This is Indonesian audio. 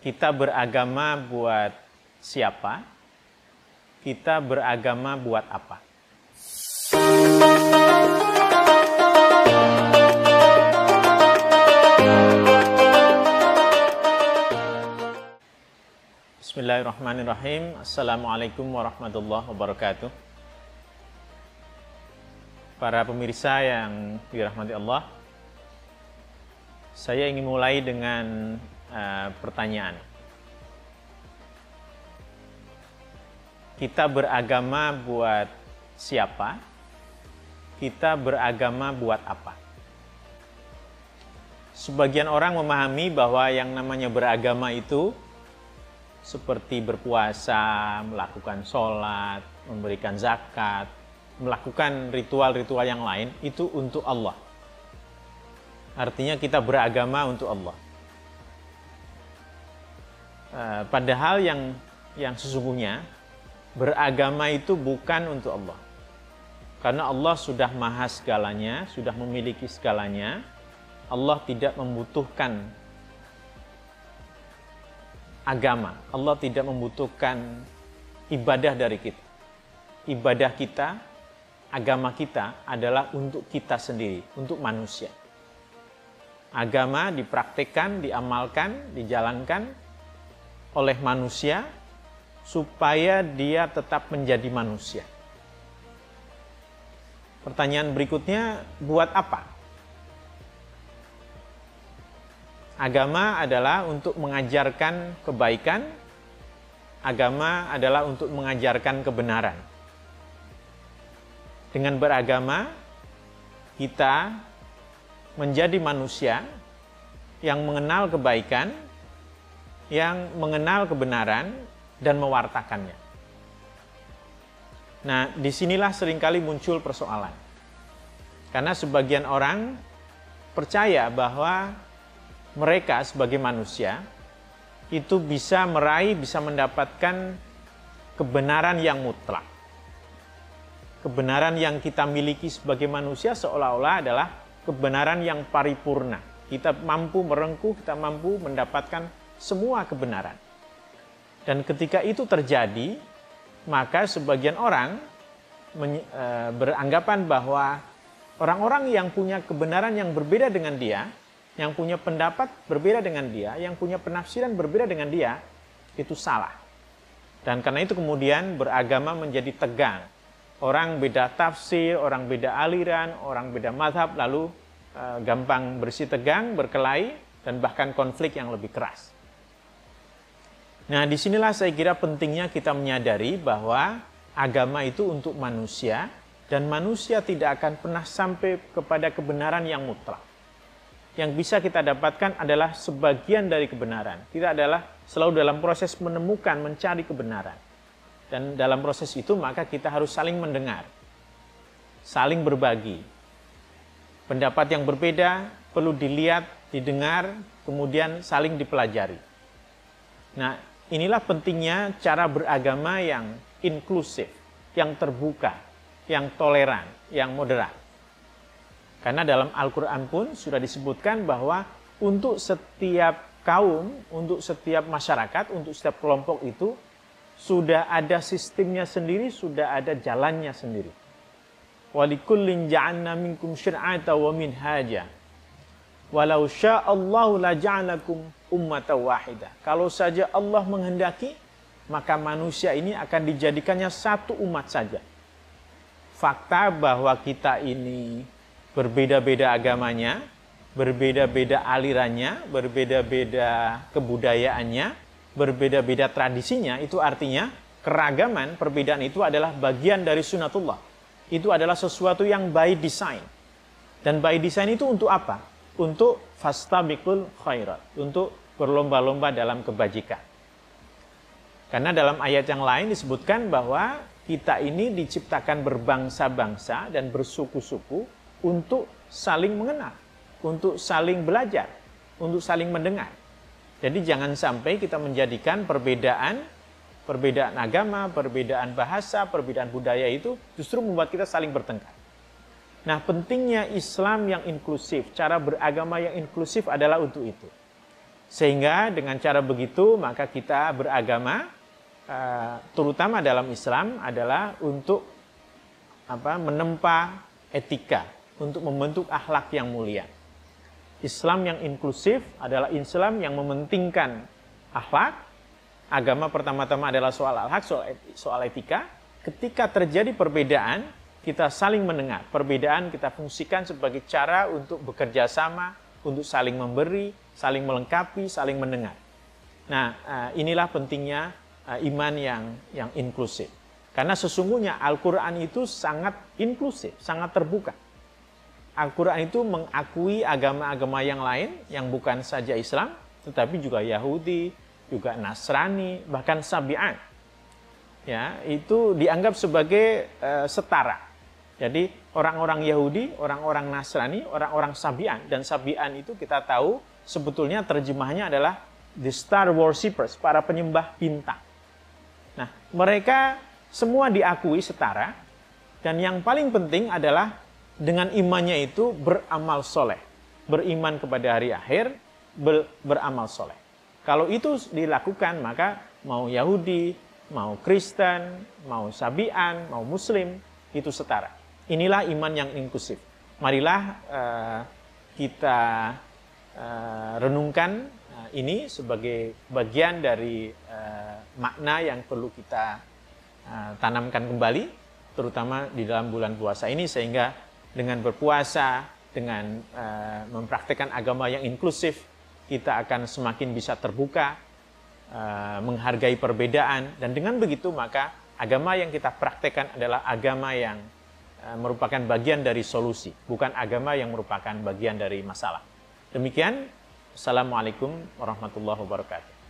Kita beragama buat siapa? Kita beragama buat apa? Bismillahirrahmanirrahim. Assalamualaikum warahmatullahi wabarakatuh. Para pemirsa yang dirahmati Allah, saya ingin mulai dengan pertanyaan. Kita beragama buat siapa? Kita beragama buat apa? Sebagian orang memahami bahwa yang namanya beragama itu seperti berpuasa, melakukan sholat, memberikan zakat, melakukan ritual-ritual yang lain, itu untuk Allah. Artinya kita beragama untuk Allah. Padahal yang sesungguhnya beragama itu bukan untuk Allah. Karena Allah sudah maha segalanya, sudah memiliki segalanya. Allah tidak membutuhkan agama. Allah tidak membutuhkan ibadah dari kita. Ibadah kita, agama kita adalah untuk kita sendiri, untuk manusia. Agama dipraktikkan, diamalkan, dijalankan oleh manusia supaya dia tetap menjadi manusia. Pertanyaan berikutnya, buat apa? Agama adalah untuk mengajarkan kebaikan, agama adalah untuk mengajarkan kebenaran. Dengan beragama, kita menjadi manusia yang mengenal kebaikan, yang mengenal kebenaran, dan mewartakannya. Nah, disinilah seringkali muncul persoalan. Karena sebagian orang percaya bahwa mereka sebagai manusia itu bisa meraih, bisa mendapatkan kebenaran yang mutlak. Kebenaran yang kita miliki sebagai manusia seolah-olah adalah kebenaran yang paripurna. Kita mampu merengkuh, kita mampu mendapatkan semua kebenaran. Dan ketika itu terjadi, maka sebagian orang beranggapan bahwa orang-orang yang punya kebenaran yang berbeda dengan dia, yang punya pendapat berbeda dengan dia, yang punya penafsiran berbeda dengan dia, itu salah. Dan karena itu kemudian beragama menjadi tegang. Orang beda tafsir, orang beda aliran, orang beda mazhab, lalu gampang bersih tegang, berkelahi, dan bahkan konflik yang lebih keras. Nah, disinilah saya kira pentingnya kita menyadari bahwa agama itu untuk manusia, dan manusia tidak akan pernah sampai kepada kebenaran yang mutlak. Yang bisa kita dapatkan adalah sebagian dari kebenaran. Kita adalah selalu dalam proses menemukan, mencari kebenaran. Dan dalam proses itu maka kita harus saling mendengar, saling berbagi. Pendapat yang berbeda perlu dilihat, didengar, kemudian saling dipelajari. Nah, inilah pentingnya cara beragama yang inklusif, yang terbuka, yang toleran, yang moderat. Karena dalam Al-Quran pun sudah disebutkan bahwa untuk setiap kaum, untuk setiap masyarakat, untuk setiap kelompok itu sudah ada sistemnya sendiri, sudah ada jalannya sendiri. Walikullin ja'alna minkum syir'ata wa minhaja. Walau sya'allahu la ja'alakum ummatan wahidah. Kalau saja Allah menghendaki, maka manusia ini akan dijadikannya satu umat saja. Fakta bahwa kita ini berbeda-beda agamanya, berbeda-beda alirannya, berbeda-beda kebudayaannya, berbeda-beda tradisinya, itu artinya keragaman, perbedaan itu adalah bagian dari sunatullah. Itu adalah sesuatu yang by design. Dan by design itu untuk apa? Untuk fastabiqul khairat, untuk berlomba-lomba dalam kebajikan. Karena dalam ayat yang lain disebutkan bahwa kita ini diciptakan berbangsa-bangsa dan bersuku-suku untuk saling mengenal, untuk saling belajar, untuk saling mendengar. Jadi jangan sampai kita menjadikan perbedaan agama, perbedaan bahasa, perbedaan budaya itu justru membuat kita saling bertengkar. Nah, pentingnya Islam yang inklusif, cara beragama yang inklusif adalah untuk itu. Sehingga dengan cara begitu maka kita beragama, terutama dalam Islam adalah untuk menempa etika, untuk membentuk akhlak yang mulia. Islam yang inklusif adalah Islam yang mementingkan akhlak. Agama pertama-tama adalah soal akhlak, soal etika. Ketika terjadi perbedaan, kita saling mendengar. Perbedaan kita fungsikan sebagai cara untuk bekerja sama, untuk saling memberi, saling melengkapi, saling mendengar. Nah, inilah pentingnya iman yang inklusif. Karena sesungguhnya Al-Quran itu sangat inklusif, sangat terbuka. Al-Quran itu mengakui agama-agama yang lain, yang bukan saja Islam, tetapi juga Yahudi, juga Nasrani, bahkan Sabi'an. Ya, itu dianggap sebagai setara. Jadi orang-orang Yahudi, orang-orang Nasrani, orang-orang Sabi'an. Dan Sabi'an itu kita tahu sebetulnya terjemahnya adalah the star worshippers, para penyembah bintang. Nah, mereka semua diakui setara. Dan yang paling penting adalah dengan imannya itu beramal soleh. Beriman kepada hari akhir, beramal soleh. Kalau itu dilakukan, maka mau Yahudi, mau Kristen, mau Sabi'an, mau Muslim, itu setara. Inilah iman yang inklusif. Marilah kita renungkan ini sebagai bagian dari makna yang perlu kita tanamkan kembali, terutama di dalam bulan puasa ini, sehingga dengan berpuasa, dengan mempraktekkan agama yang inklusif, kita akan semakin bisa terbuka, menghargai perbedaan, dan dengan begitu maka agama yang kita praktekkan adalah agama yang merupakan bagian dari solusi, bukan agama yang merupakan bagian dari masalah. Demikian, Assalamualaikum warahmatullahi wabarakatuh.